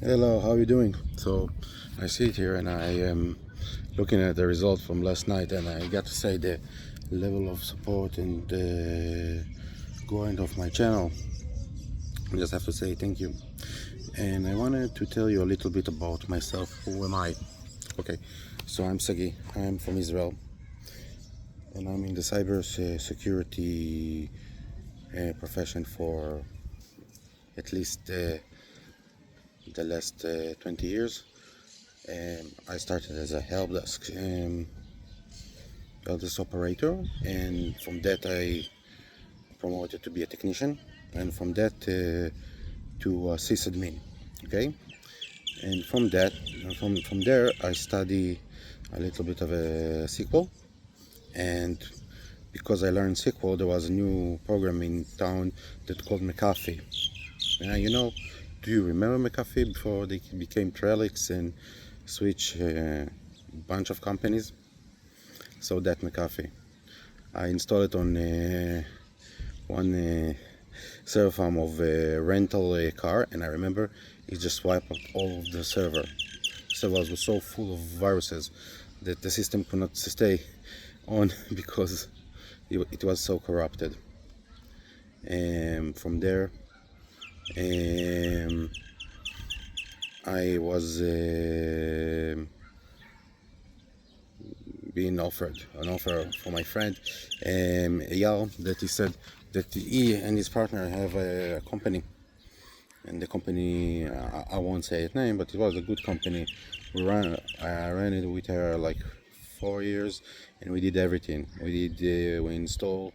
Hello, how are you doing? So I sit here and I am looking at the result from last night, and I got to say the level of support and the growing of my channel. I just have to say thank you. And I wanted to tell you a little bit about myself. Who am I? Okay, so I'm Sagi. I'm from Israel, and I'm in the cybersecurity profession for at least the last 20 years. I started as a helpdesk operator, and from that I promoted to be a technician, and from that to a sysadmin. Okay, and from there I study a little bit of a SQL, and because I learned SQL, there was a new program in town that called McAfee. Do you remember McAfee before they became Trellix and switch a bunch of companies? So that McAfee, I installed it on one server farm of a rental car, and I remember it just wiped out all of the server. Servers were so full of viruses that the system could not stay on because it was so corrupted. And from there, I was being offered an offer for my friend Eyal, that he said that he and his partner have a company, and the company, I won't say its name, but it was a good company. I ran it with her like 4 years, and we did everything. We installed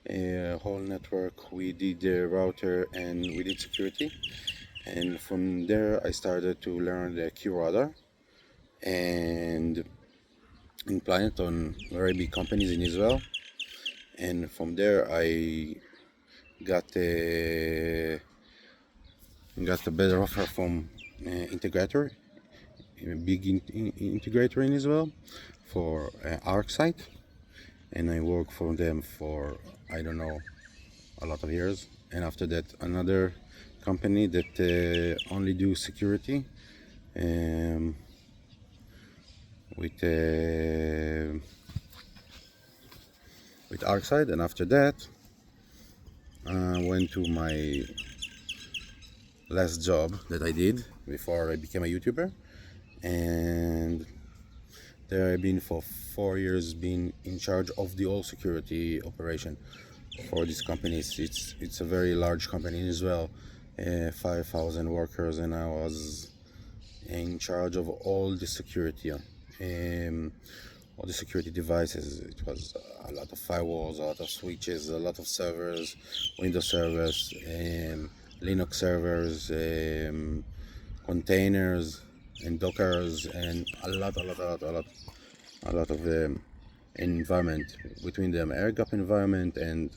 a whole network, we did the router, and we did security. And from there I started to learn the Q radar and imply it on very big companies in Israel. And from there I got a better offer from integrator, a big integrator in Israel, for ArcSight, and I worked for them for, I don't know, a lot of years. And after that, another company that only do security, um, with ArcSight. And after that, I went to my last job that I did before I became a YouTuber, and there I've been for 4 years, being in charge of the whole security operation for this company. It's a very large company in Israel, 5,000 workers, and I was in charge of all the security, all the security devices. It was a lot of firewalls, a lot of switches, a lot of servers, Windows servers, Linux servers, containers, and Dockers, and a lot of environment between them, air gap environment and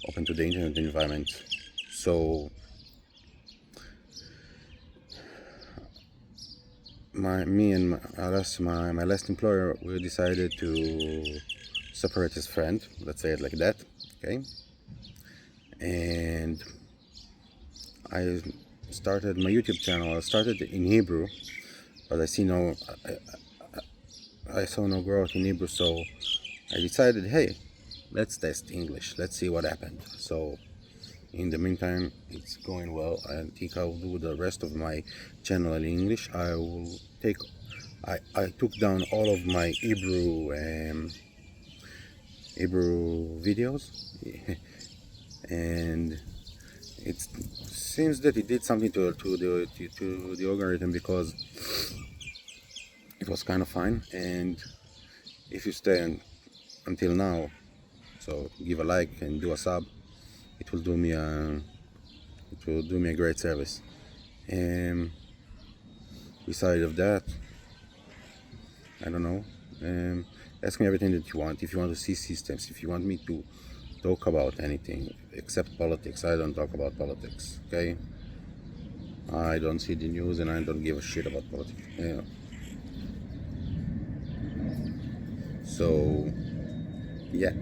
open to the internet environment. So me and my last employer, we decided to separate his friend, let's say it like that. Okay, and I started my YouTube channel. I started in Hebrew, but I saw no growth in Hebrew, so I decided, hey, let's test English. Let's see what happened. So in the meantime, it's going well. I think I'll do the rest of my channel in English. I took down all of my Hebrew videos, and it seems that it did something to the algorithm, because it was kind of fine. And if you stay until now, so give a like and do a sub, it will do me a great service. And beside of that, I don't know, ask me everything that you want. If you want to see systems, if you want me to talk about anything except politics, I don't talk about politics. Okay, I don't see the news, and I don't give a shit about politics. So yeah.